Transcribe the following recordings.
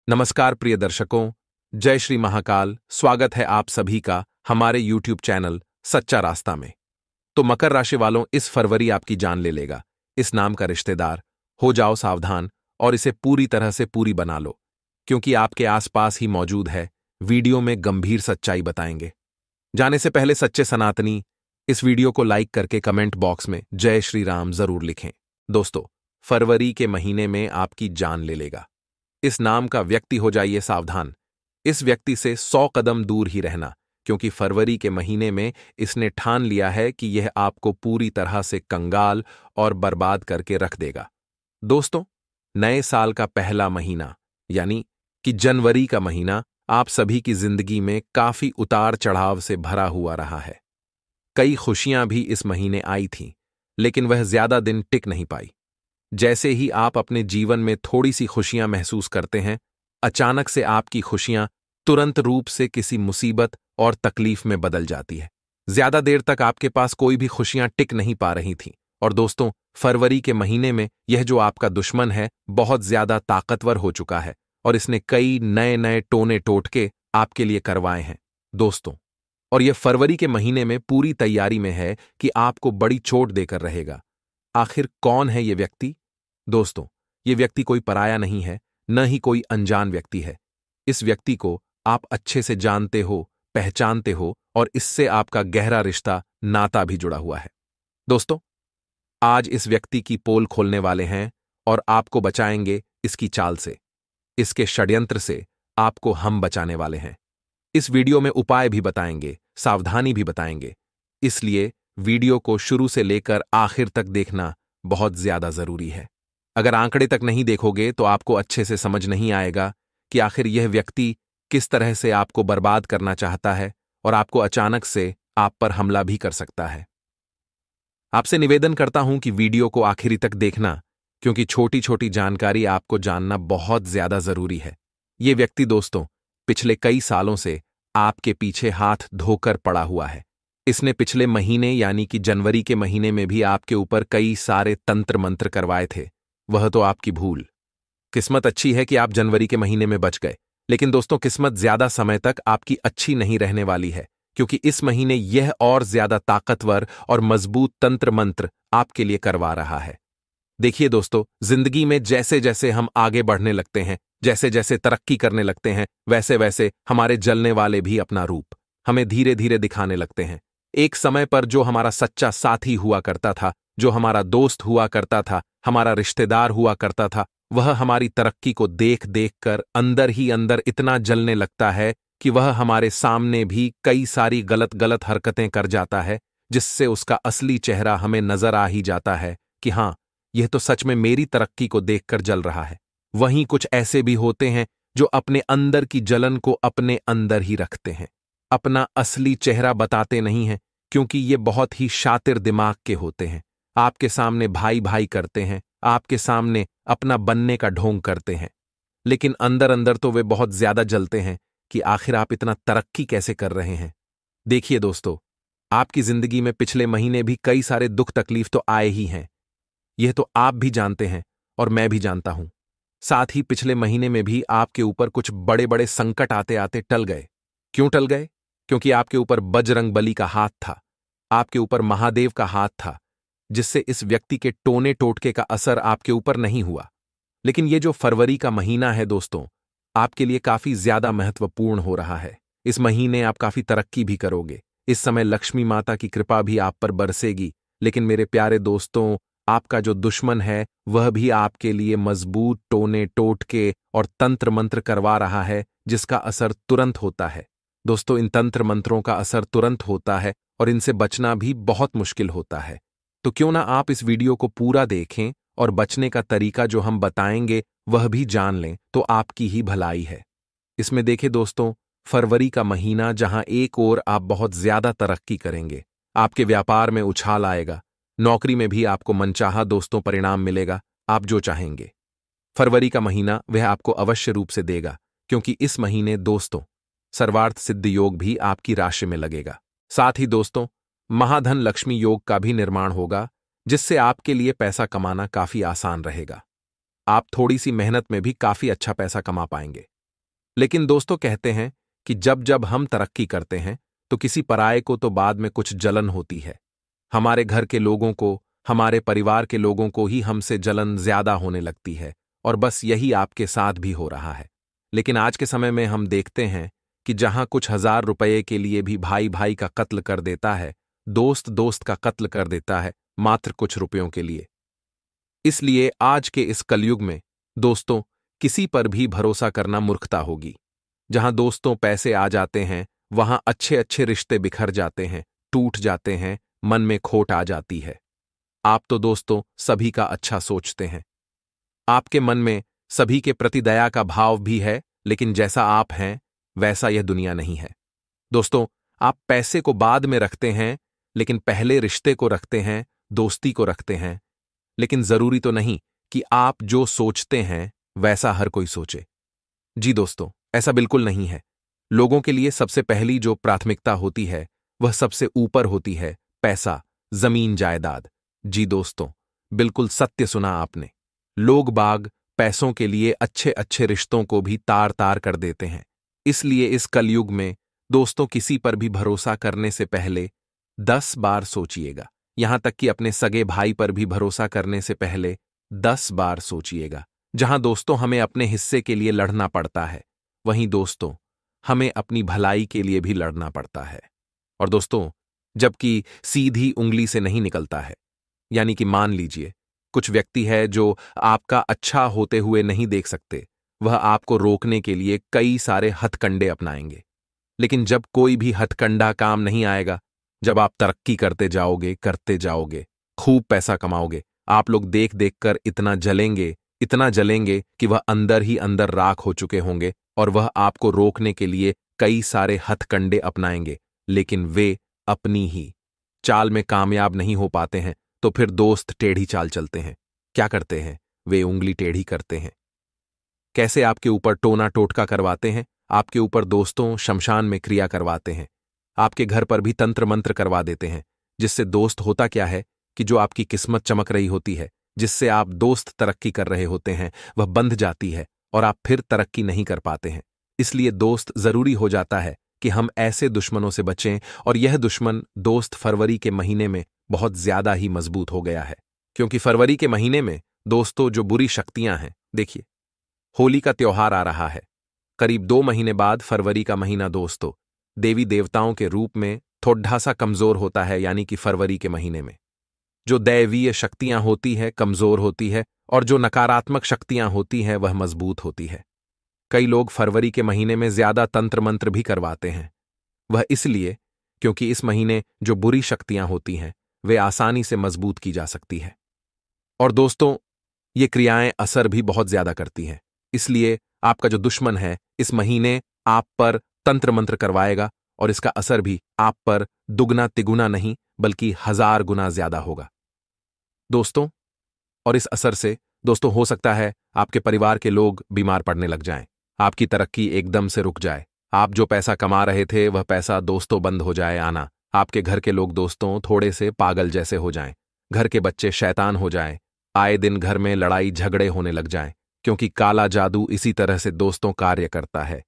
नमस्कार प्रिय दर्शकों, जय श्री महाकाल। स्वागत है आप सभी का हमारे YouTube चैनल सच्चा रास्ता में। तो मकर राशि वालों, इस फरवरी आपकी जान ले लेगा। इस नाम का रिश्तेदार, हो जाओ सावधान और इसे पूरी तरह से पूरी बना लो, क्योंकि आपके आसपास ही मौजूद है। वीडियो में गंभीर सच्चाई बताएंगे। जाने से पहले सच्चे सनातनी इस वीडियो को लाइक करके कमेंट बॉक्स में जय श्री राम जरूर लिखें। दोस्तों, फरवरी के महीने में आपकी जान ले लेगा इस नाम का व्यक्ति। हो जाइए सावधान, इस व्यक्ति से 100 कदम दूर ही रहना, क्योंकि फरवरी के महीने में इसने ठान लिया है कि यह आपको पूरी तरह से कंगाल और बर्बाद करके रख देगा। दोस्तों, नए साल का पहला महीना यानी कि जनवरी का महीना आप सभी की जिंदगी में काफी उतार चढ़ाव से भरा हुआ रहा है। कई खुशियां भी इस महीने आई थीं, लेकिन वह ज्यादा दिन टिक नहीं पाई। जैसे ही आप अपने जीवन में थोड़ी सी खुशियां महसूस करते हैं, अचानक से आपकी खुशियां तुरंत रूप से किसी मुसीबत और तकलीफ में बदल जाती है। ज्यादा देर तक आपके पास कोई भी खुशियां टिक नहीं पा रही थीं। और दोस्तों, फरवरी के महीने में यह जो आपका दुश्मन है बहुत ज्यादा ताकतवर हो चुका है और इसने कई नए नए टोने टोटके आपके लिए करवाए हैं दोस्तों। और यह फरवरी के महीने में पूरी तैयारी में है कि आपको बड़ी चोट देकर रहेगा। आखिर कौन है ये व्यक्ति? दोस्तों, ये व्यक्ति कोई पराया नहीं है, न ही कोई अनजान व्यक्ति है। इस व्यक्ति को आप अच्छे से जानते हो, पहचानते हो और इससे आपका गहरा रिश्ता, नाता भी जुड़ा हुआ है। दोस्तों, आज इस व्यक्ति की पोल खोलने वाले हैं और आपको बचाएंगे इसकी चाल से, इसके षड्यंत्र से आपको हम बचाने वाले हैं। इस वीडियो में उपाय भी बताएंगे, सावधानी भी बताएंगे, इसलिए वीडियो को शुरू से लेकर आखिर तक देखना बहुत ज्यादा जरूरी है। अगर आंकड़े तक नहीं देखोगे तो आपको अच्छे से समझ नहीं आएगा कि आखिर यह व्यक्ति किस तरह से आपको बर्बाद करना चाहता है और आपको अचानक से आप पर हमला भी कर सकता है। आपसे निवेदन करता हूं कि वीडियो को आखिरी तक देखना, क्योंकि छोटी छोटी जानकारी आपको जानना बहुत ज्यादा जरूरी है। यह व्यक्ति दोस्तों पिछले कई सालों से आपके पीछे हाथ धोकर पड़ा हुआ है। इसने पिछले महीने यानी कि जनवरी के महीने में भी आपके ऊपर कई सारे तंत्र मंत्र करवाए थे। वह तो आपकी भूल। किस्मत अच्छी है कि आप जनवरी के महीने में बच गए, लेकिन दोस्तों किस्मत ज्यादा समय तक आपकी अच्छी नहीं रहने वाली है, क्योंकि इस महीने यह और ज्यादा ताकतवर और मजबूत तंत्र मंत्र आपके लिए करवा रहा है। देखिए दोस्तों, जिंदगी में जैसे जैसे हम आगे बढ़ने लगते हैं, जैसे जैसे तरक्की करने लगते हैं, वैसे वैसे हमारे जलने वाले भी अपना रूप हमें धीरे धीरे दिखाने लगते हैं। एक समय पर जो हमारा सच्चा साथी हुआ करता था, जो हमारा दोस्त हुआ करता था, हमारा रिश्तेदार हुआ करता था, वह हमारी तरक्की को देख देख कर अंदर ही अंदर इतना जलने लगता है कि वह हमारे सामने भी कई सारी गलत गलत हरकतें कर जाता है, जिससे उसका असली चेहरा हमें नजर आ ही जाता है कि हाँ, यह तो सच में मेरी तरक्की को देखकर जल रहा है। वहीं कुछ ऐसे भी होते हैं जो अपने अंदर की जलन को अपने अंदर ही रखते हैं, अपना असली चेहरा बताते नहीं हैं, क्योंकि ये बहुत ही शातिर दिमाग के होते हैं। आपके सामने भाई भाई करते हैं, आपके सामने अपना बनने का ढोंग करते हैं, लेकिन अंदर अंदर तो वे बहुत ज्यादा जलते हैं कि आखिर आप इतना तरक्की कैसे कर रहे हैं। देखिए दोस्तों, आपकी जिंदगी में पिछले महीने भी कई सारे दुख तकलीफ तो आए ही हैं। यह तो आप भी जानते हैं और मैं भी जानता हूं। साथ ही पिछले महीने में भी आपके ऊपर कुछ बड़े बड़े संकट आते आते टल गए। क्यों टल गए? क्योंकि आपके ऊपर बजरंग बली का हाथ था, आपके ऊपर महादेव का हाथ था, जिससे इस व्यक्ति के टोने टोटके का असर आपके ऊपर नहीं हुआ। लेकिन ये जो फरवरी का महीना है दोस्तों, आपके लिए काफी ज्यादा महत्वपूर्ण हो रहा है। इस महीने आप काफी तरक्की भी करोगे। इस समय लक्ष्मी माता की कृपा भी आप पर बरसेगी। लेकिन मेरे प्यारे दोस्तों, आपका जो दुश्मन है वह भी आपके लिए मजबूत टोने टोटके और तंत्र मंत्र करवा रहा है, जिसका असर तुरंत होता है। दोस्तों, इन तंत्र मंत्रों का असर तुरंत होता है और इनसे बचना भी बहुत मुश्किल होता है। तो क्यों ना आप इस वीडियो को पूरा देखें और बचने का तरीका जो हम बताएंगे वह भी जान लें, तो आपकी ही भलाई है। इसमें देखें दोस्तों, फरवरी का महीना जहां एक ओर आप बहुत ज्यादा तरक्की करेंगे, आपके व्यापार में उछाल आएगा, नौकरी में भी आपको मनचाहा दोस्तों परिणाम मिलेगा, आप जो चाहेंगे। फरवरी का महीना वह आपको अवश्य रूप से देगा, क्योंकि इस महीने दोस्तों सर्वार्थ सिद्ध योग भी आपकी राशि में लगेगा। साथ ही दोस्तों महाधन लक्ष्मी योग का भी निर्माण होगा, जिससे आपके लिए पैसा कमाना काफी आसान रहेगा। आप थोड़ी सी मेहनत में भी काफी अच्छा पैसा कमा पाएंगे। लेकिन दोस्तों कहते हैं कि जब जब हम तरक्की करते हैं तो किसी पराये को तो बाद में कुछ जलन होती है। हमारे घर के लोगों को, हमारे परिवार के लोगों को ही हमसे जलन ज्यादा होने लगती है, और बस यही आपके साथ भी हो रहा है। लेकिन आज के समय में हम देखते हैं कि जहां कुछ हजार रुपये के लिए भी भाई भाई का कत्ल कर देता है, दोस्त दोस्त का कत्ल कर देता है मात्र कुछ रुपयों के लिए। इसलिए आज के इस कलयुग में दोस्तों किसी पर भी भरोसा करना मूर्खता होगी। जहां दोस्तों पैसे आ जाते हैं वहां अच्छे अच्छे रिश्ते बिखर जाते हैं, टूट जाते हैं, मन में खोट आ जाती है। आप तो दोस्तों सभी का अच्छा सोचते हैं, आपके मन में सभी के प्रति दया का भाव भी है, लेकिन जैसा आप हैं वैसा यह दुनिया नहीं है। दोस्तों आप पैसे को बाद में रखते हैं, लेकिन पहले रिश्ते को रखते हैं, दोस्ती को रखते हैं। लेकिन जरूरी तो नहीं कि आप जो सोचते हैं वैसा हर कोई सोचे। जी दोस्तों, ऐसा बिल्कुल नहीं है। लोगों के लिए सबसे पहली जो प्राथमिकता होती है वह सबसे ऊपर होती है पैसा, जमीन जायदाद। जी दोस्तों, बिल्कुल सत्य सुना आपने। लोग बाग पैसों के लिए अच्छे अच्छे रिश्तों को भी तार तार कर देते हैं। इसलिए इस कलयुग में दोस्तों किसी पर भी भरोसा करने से पहले 10 बार सोचिएगा। यहां तक कि अपने सगे भाई पर भी भरोसा करने से पहले 10 बार सोचिएगा। जहां दोस्तों हमें अपने हिस्से के लिए लड़ना पड़ता है, वहीं दोस्तों हमें अपनी भलाई के लिए भी लड़ना पड़ता है। और दोस्तों जबकि सीधी उंगली से नहीं निकलता है, यानी कि मान लीजिए कुछ व्यक्ति है जो आपका अच्छा होते हुए नहीं देख सकते, वह आपको रोकने के लिए कई सारे हथकंडे अपनाएंगे। लेकिन जब कोई भी हथकंडा काम नहीं आएगा, जब आप तरक्की करते जाओगे, खूब पैसा कमाओगे, आप लोग देख देख कर इतना जलेंगे कि वह अंदर ही अंदर राख हो चुके होंगे, और वह आपको रोकने के लिए कई सारे हथकंडे अपनाएंगे, लेकिन वे अपनी ही चाल में कामयाब नहीं हो पाते हैं। तो फिर दोस्त टेढ़ी चाल चलते हैं। क्या करते हैं? वे उंगली टेढ़ी करते हैं। कैसे आपके ऊपर टोना टोटका करवाते हैं? आपके ऊपर दोस्तों शमशान में क्रिया करवाते हैं। आपके घर पर भी तंत्र मंत्र करवा देते हैं, जिससे दोस्त होता क्या है कि जो आपकी किस्मत चमक रही होती है, जिससे आप दोस्त तरक्की कर रहे होते हैं, वह बंध जाती है और आप फिर तरक्की नहीं कर पाते हैं। इसलिए दोस्त जरूरी हो जाता है कि हम ऐसे दुश्मनों से बचें, और यह दुश्मन दोस्त फरवरी के महीने में बहुत ज्यादा ही मजबूत हो गया है। क्योंकि फरवरी के महीने में दोस्तों जो बुरी शक्तियां हैं, देखिए होली का त्योहार आ रहा है। करीब 2 महीने बाद फरवरी का महीना दोस्तों देवी देवताओं के रूप में थोड़ा सा कमजोर होता है, यानी कि फरवरी के महीने में जो दैवीय शक्तियां होती है कमजोर होती है, और जो नकारात्मक शक्तियां होती हैं वह मजबूत होती है। कई लोग फरवरी के महीने में ज्यादा तंत्र मंत्र भी करवाते हैं। वह इसलिए क्योंकि इस महीने जो बुरी शक्तियां होती हैं वे आसानी से मजबूत की जा सकती है। और दोस्तों ये क्रियाएं असर भी बहुत ज्यादा करती हैं। इसलिए आपका जो दुश्मन है इस महीने आप पर तंत्र मंत्र करवाएगा, और इसका असर भी आप पर दुगना तिगुना नहीं बल्कि 1000 गुना ज्यादा होगा दोस्तों। और इस असर से दोस्तों हो सकता है आपके परिवार के लोग बीमार पड़ने लग जाएं, आपकी तरक्की एकदम से रुक जाए, आप जो पैसा कमा रहे थे वह पैसा दोस्तों बंद हो जाए आना, आपके घर के लोग दोस्तों थोड़े से पागल जैसे हो जाएं, घर के बच्चे शैतान हो जाएं, आए दिन घर में लड़ाई झगड़े होने लग जाएं, क्योंकि काला जादू इसी तरह से दोस्तों कार्य करता है।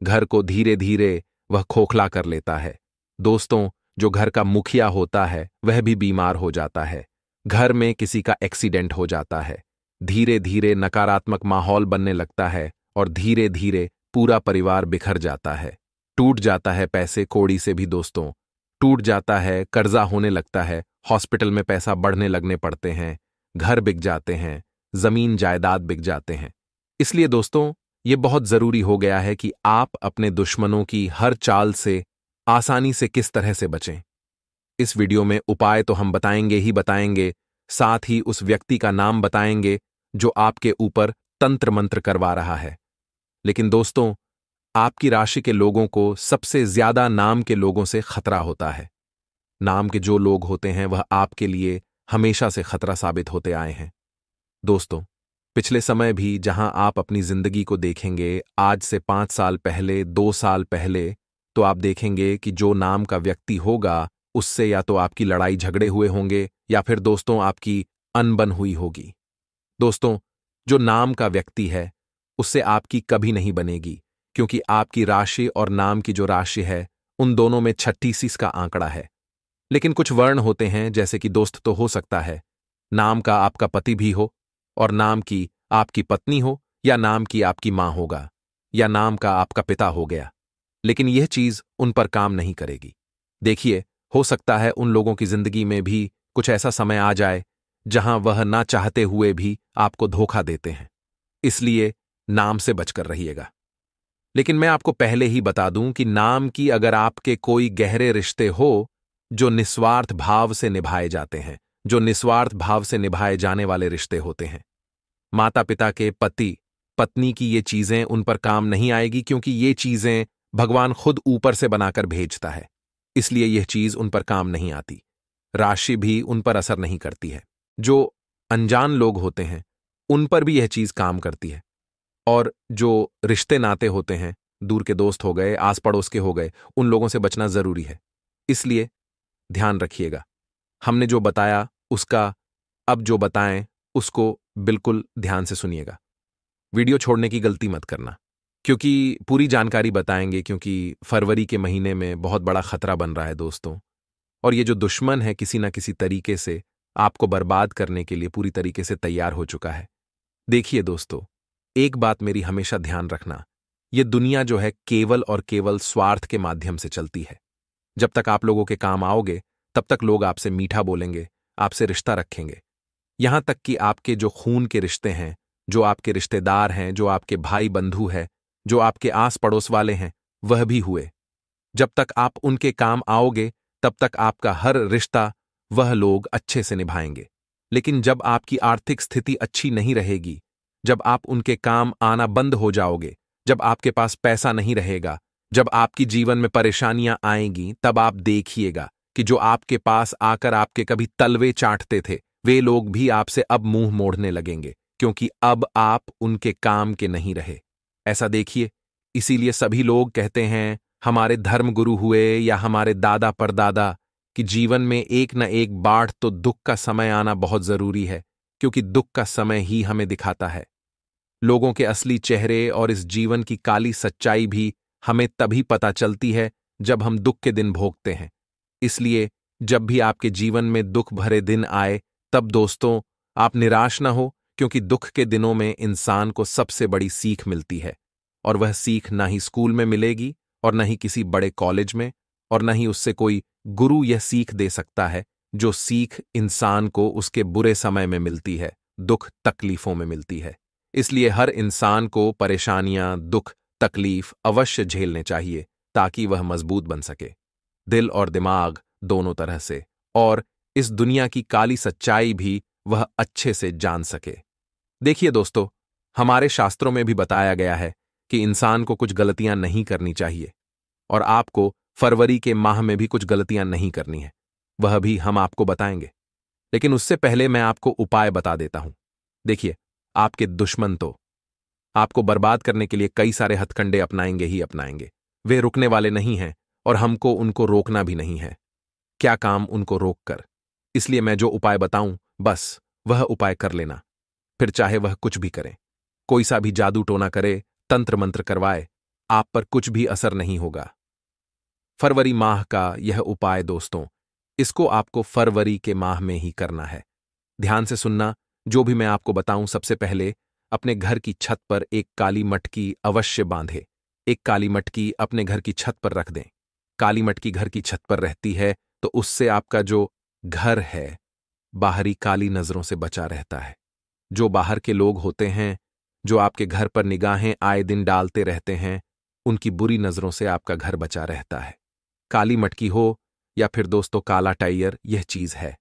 घर को धीरे धीरे वह खोखला कर लेता है। दोस्तों जो घर का मुखिया होता है वह भी बीमार हो जाता है, घर में किसी का एक्सीडेंट हो जाता है, धीरे धीरे नकारात्मक माहौल बनने लगता है, और धीरे धीरे पूरा परिवार बिखर जाता है। टूट जाता है पैसे कौड़ी से भी दोस्तों, टूट जाता है, कर्जा होने लगता है, हॉस्पिटल में पैसा बढ़ने लगने पड़ते हैं, घर बिक जाते हैं, जमीन जायदाद बिक जाते हैं। इसलिए दोस्तों ये बहुत जरूरी हो गया है कि आप अपने दुश्मनों की हर चाल से आसानी से किस तरह से बचें। इस वीडियो में उपाय तो हम बताएंगे ही बताएंगे, साथ ही उस व्यक्ति का नाम बताएंगे जो आपके ऊपर तंत्र मंत्र करवा रहा है। लेकिन दोस्तों आपकी राशि के लोगों को सबसे ज्यादा नाम के लोगों से खतरा होता है। नाम के जो लोग होते हैं वह आपके लिए हमेशा से खतरा साबित होते आए हैं। दोस्तों पिछले समय भी जहां आप अपनी जिंदगी को देखेंगे, आज से 5 साल पहले, 2 साल पहले, तो आप देखेंगे कि जो नाम का व्यक्ति होगा उससे या तो आपकी लड़ाई झगड़े हुए होंगे, या फिर दोस्तों आपकी अनबन हुई होगी। दोस्तों जो नाम का व्यक्ति है उससे आपकी कभी नहीं बनेगी, क्योंकि आपकी राशि और नाम की जो राशि है उन दोनों में 36 का आंकड़ा है। लेकिन कुछ वर्ण होते हैं, जैसे कि दोस्त तो हो सकता है, नाम का आपका पति भी हो, और नाम की आपकी पत्नी हो, या नाम की आपकी मां होगा, या नाम का आपका पिता हो गया। लेकिन यह चीज उन पर काम नहीं करेगी। देखिए, हो सकता है उन लोगों की जिंदगी में भी कुछ ऐसा समय आ जाए जहां वह ना चाहते हुए भी आपको धोखा देते हैं। इसलिए नाम से बचकर रहिएगा। लेकिन मैं आपको पहले ही बता दूं कि नाम की अगर आपके कोई गहरे रिश्ते हो जो निस्वार्थ भाव से निभाए जाते हैं, जो निस्वार्थ भाव से निभाए जाने वाले रिश्ते होते हैं, माता पिता के पति पत्नी की ये चीजें उन पर काम नहीं आएगी, क्योंकि ये चीजें भगवान खुद ऊपर से बनाकर भेजता है। इसलिए यह चीज उन पर काम नहीं आती। राशि भी उन पर असर नहीं करती है। जो अनजान लोग होते हैं उन पर भी यह चीज काम करती है। और जो रिश्ते नाते होते हैं, दूर के दोस्त हो गए, आस पड़ोस के हो गए, उन लोगों से बचना जरूरी है। इसलिए ध्यान रखिएगा। हमने जो बताया उसका अब जो बताएं उसको बिल्कुल ध्यान से सुनिएगा। वीडियो छोड़ने की गलती मत करना, क्योंकि पूरी जानकारी बताएंगे, क्योंकि फरवरी के महीने में बहुत बड़ा खतरा बन रहा है दोस्तों। और ये जो दुश्मन है किसी ना किसी तरीके से आपको बर्बाद करने के लिए पूरी तरीके से तैयार हो चुका है। देखिए दोस्तों, एक बात मेरी हमेशा ध्यान रखना, ये दुनिया जो है केवल और केवल स्वार्थ के माध्यम से चलती है। जब तक आप लोगों के काम आओगे तब तक लोग आपसे मीठा बोलेंगे, आपसे रिश्ता रखेंगे। यहां तक कि आपके जो खून के रिश्ते हैं, जो आपके रिश्तेदार हैं, जो आपके भाई बंधु हैं, जो आपके आस पड़ोस वाले हैं, वह भी हुए। जब तक आप उनके काम आओगे तब तक आपका हर रिश्ता वह लोग अच्छे से निभाएंगे। लेकिन जब आपकी आर्थिक स्थिति अच्छी नहीं रहेगी, जब आप उनके काम आना बंद हो जाओगे, जब आपके पास पैसा नहीं रहेगा, जब आपकी जीवन में परेशानियां आएंगी, तब आप देखिएगा कि जो आपके पास आकर आपके कभी तलवे चाटते थे, वे लोग भी आपसे अब मुंह मोड़ने लगेंगे, क्योंकि अब आप उनके काम के नहीं रहे। ऐसा देखिए, इसीलिए सभी लोग कहते हैं, हमारे धर्मगुरु हुए या हमारे दादा परदादा, कि जीवन में एक न एक बाढ़ तो दुख का समय आना बहुत जरूरी है, क्योंकि दुख का समय ही हमें दिखाता है लोगों के असली चेहरे। और इस जीवन की काली सच्चाई भी हमें तभी पता चलती है जब हम दुख के दिन भोगते हैं। इसलिए जब भी आपके जीवन में दुख भरे दिन आए, तब दोस्तों आप निराश न हो, क्योंकि दुख के दिनों में इंसान को सबसे बड़ी सीख मिलती है। और वह सीख ना ही स्कूल में मिलेगी, और न ही किसी बड़े कॉलेज में, और न ही उससे कोई गुरु यह सीख दे सकता है। जो सीख इंसान को उसके बुरे समय में मिलती है, दुख तकलीफों में मिलती है। इसलिए हर इंसान को परेशानियां, दुख, तकलीफ अवश्य झेलने चाहिए, ताकि वह मजबूत बन सके, दिल और दिमाग दोनों तरह से, और इस दुनिया की काली सच्चाई भी वह अच्छे से जान सके। देखिए दोस्तों, हमारे शास्त्रों में भी बताया गया है कि इंसान को कुछ गलतियां नहीं करनी चाहिए, और आपको फरवरी के माह में भी कुछ गलतियां नहीं करनी है। वह भी हम आपको बताएंगे। लेकिन उससे पहले मैं आपको उपाय बता देता हूं। देखिए, आपके दुश्मन तो आपको बर्बाद करने के लिए कई सारे हथकंडे अपनाएंगे ही अपनाएंगे। वे रुकने वाले नहीं हैं, और हमको उनको रोकना भी नहीं है। क्या काम उनको रोककर? इसलिए मैं जो उपाय बताऊं, बस वह उपाय कर लेना। फिर चाहे वह कुछ भी करें, कोई सा भी जादू टोना करे, तंत्र मंत्र करवाए, आप पर कुछ भी असर नहीं होगा। फरवरी माह का यह उपाय दोस्तों, इसको आपको फरवरी के माह में ही करना है। ध्यान से सुनना, जो भी मैं आपको बताऊं। सबसे पहले अपने घर की छत पर एक काली मटकी अवश्य बांधे। एक काली मटकी अपने घर की छत पर रख दें। काली मटकी घर की छत पर रहती है तो उससे आपका जो घर है बाहरी काली नजरों से बचा रहता है। जो बाहर के लोग होते हैं, जो आपके घर पर निगाहें आए दिन डालते रहते हैं, उनकी बुरी नजरों से आपका घर बचा रहता है। काली मटकी हो या फिर दोस्तों काला टाइयर, यह चीज है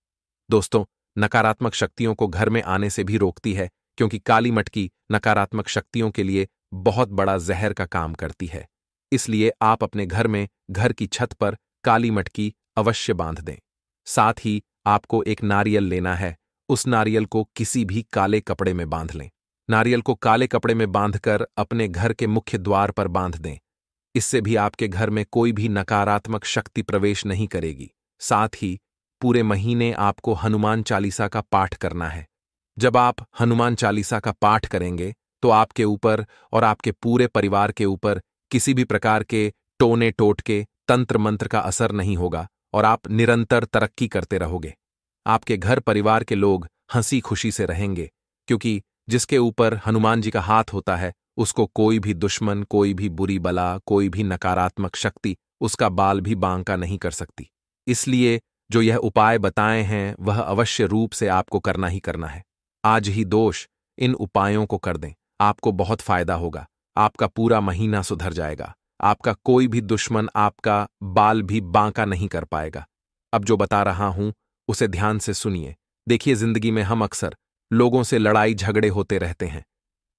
दोस्तों, नकारात्मक शक्तियों को घर में आने से भी रोकती है, क्योंकि काली मटकी नकारात्मक शक्तियों के लिए बहुत बड़ा जहर का काम करती है। इसलिए आप अपने घर में, घर की छत पर काली मटकी अवश्य बांध दें। साथ ही आपको एक नारियल लेना है। उस नारियल को किसी भी काले कपड़े में बांध लें। नारियल को काले कपड़े में बांधकर अपने घर के मुख्य द्वार पर बांध दें। इससे भी आपके घर में कोई भी नकारात्मक शक्ति प्रवेश नहीं करेगी। साथ ही पूरे महीने आपको हनुमान चालीसा का पाठ करना है। जब आप हनुमान चालीसा का पाठ करेंगे तो आपके ऊपर और आपके पूरे परिवार के ऊपर किसी भी प्रकार के टोने टोटके तंत्र मंत्र का असर नहीं होगा और आप निरंतर तरक्की करते रहोगे। आपके घर परिवार के लोग हंसी खुशी से रहेंगे, क्योंकि जिसके ऊपर हनुमान जी का हाथ होता है उसको कोई भी दुश्मन, कोई भी बुरी बला, कोई भी नकारात्मक शक्ति उसका बाल भी बांका नहीं कर सकती। इसलिए जो यह उपाय बताए हैं वह अवश्य रूप से आपको करना ही करना है। आज ही दोष इन उपायों को कर दें, आपको बहुत फायदा होगा। आपका पूरा महीना सुधर जाएगा। आपका कोई भी दुश्मन आपका बाल भी बांका नहीं कर पाएगा। अब जो बता रहा हूं उसे ध्यान से सुनिए। देखिए, जिंदगी में हम अक्सर लोगों से लड़ाई झगड़े होते रहते हैं,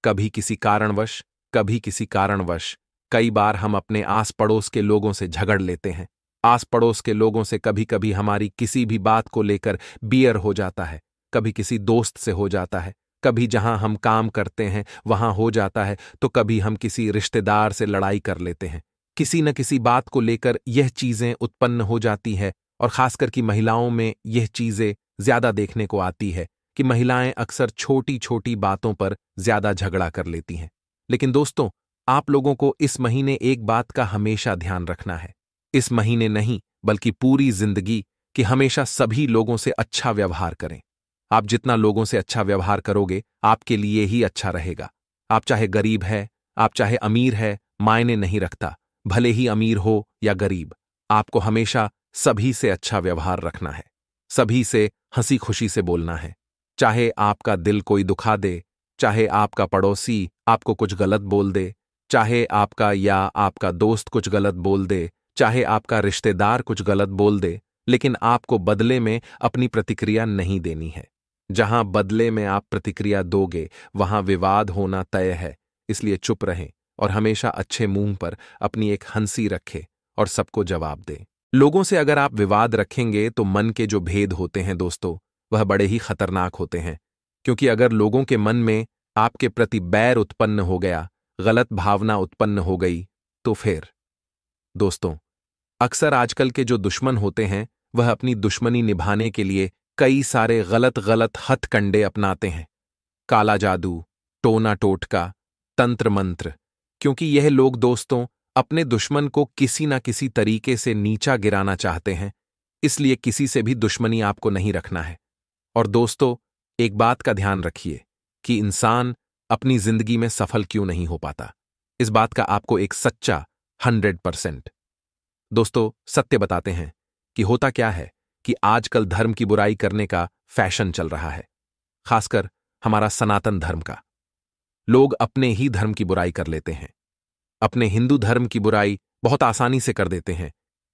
कभी किसी कारणवश, कभी किसी कारणवश। कई बार हम अपने आस पड़ोस के लोगों से झगड़ लेते हैं। आस पड़ोस के लोगों से कभी कभी हमारी किसी भी बात को लेकर बियर हो जाता है, कभी किसी दोस्त से हो जाता है, कभी जहां हम काम करते हैं वहां हो जाता है, तो कभी हम किसी रिश्तेदार से लड़ाई कर लेते हैं। किसी न किसी बात को लेकर यह चीजें उत्पन्न हो जाती है और खासकर कि महिलाओं में यह चीजें ज्यादा देखने को आती है कि महिलाएं अक्सर छोटी छोटी बातों पर ज्यादा झगड़ा कर लेती हैं। लेकिन दोस्तों, आप लोगों को इस महीने एक बात का हमेशा ध्यान रखना है। इस महीने नहीं बल्कि पूरी जिंदगी कि हमेशा सभी लोगों से अच्छा व्यवहार करें। आप जितना लोगों से अच्छा व्यवहार करोगे आपके लिए ही अच्छा रहेगा। आप चाहे गरीब है, आप चाहे अमीर है, मायने नहीं रखता। भले ही अमीर हो या गरीब, आपको हमेशा सभी से अच्छा व्यवहार रखना है, सभी से हंसी खुशी से बोलना है। चाहे आपका दिल कोई दुखा दे, चाहे आपका पड़ोसी आपको कुछ गलत बोल दे, चाहे आपका या आपका दोस्त कुछ गलत बोल दे, चाहे आपका रिश्तेदार कुछ गलत बोल दे, लेकिन आपको बदले में अपनी प्रतिक्रिया नहीं देनी है। जहां बदले में आप प्रतिक्रिया दोगे वहां विवाद होना तय है। इसलिए चुप रहें और हमेशा अच्छे मुंह पर अपनी एक हंसी रखें और सबको जवाब दें। लोगों से अगर आप विवाद रखेंगे तो मन के जो भेद होते हैं दोस्तों, वह बड़े ही खतरनाक होते हैं। क्योंकि अगर लोगों के मन में आपके प्रति बैर उत्पन्न हो गया, गलत भावना उत्पन्न हो गई, तो फिर दोस्तों, अक्सर आजकल के जो दुश्मन होते हैं वह अपनी दुश्मनी निभाने के लिए कई सारे गलत गलत हथकंडे अपनाते हैं। काला जादू, टोना टोटका, तंत्र मंत्र। क्योंकि यह लोग दोस्तों अपने दुश्मन को किसी ना किसी तरीके से नीचा गिराना चाहते हैं, इसलिए किसी से भी दुश्मनी आपको नहीं रखना है। और दोस्तों, एक बात का ध्यान रखिए कि इंसान अपनी जिंदगी में सफल क्यों नहीं हो पाता। इस बात का आपको एक सच्चा 100% दोस्तों सत्य बताते हैं कि होता क्या है कि आजकल धर्म की बुराई करने का फैशन चल रहा है, खासकर हमारा सनातन धर्म का। लोग अपने ही धर्म की बुराई कर लेते हैं। अपने हिंदू धर्म की बुराई बहुत आसानी से कर देते हैं,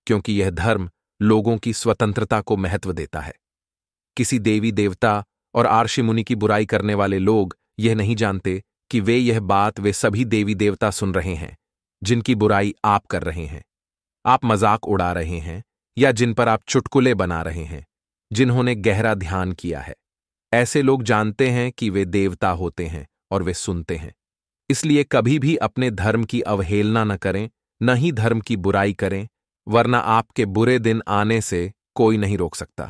क्योंकि यह धर्म लोगों की स्वतंत्रता को महत्व देता है। किसी देवी देवता और आर्षि मुनि की बुराई करने वाले लोग यह नहीं जानते कि यह बात वे सभी देवी देवता सुन रहे हैं जिनकी बुराई आप कर रहे हैं, आप मजाक उड़ा रहे हैं, या जिन पर आप चुटकुले बना रहे हैं, जिन्होंने गहरा ध्यान किया है। ऐसे लोग जानते हैं कि वे देवता होते हैं और वे सुनते हैं। इसलिए कभी भी अपने धर्म की अवहेलना न करें, न ही धर्म की बुराई करें, वरना आपके बुरे दिन आने से कोई नहीं रोक सकता।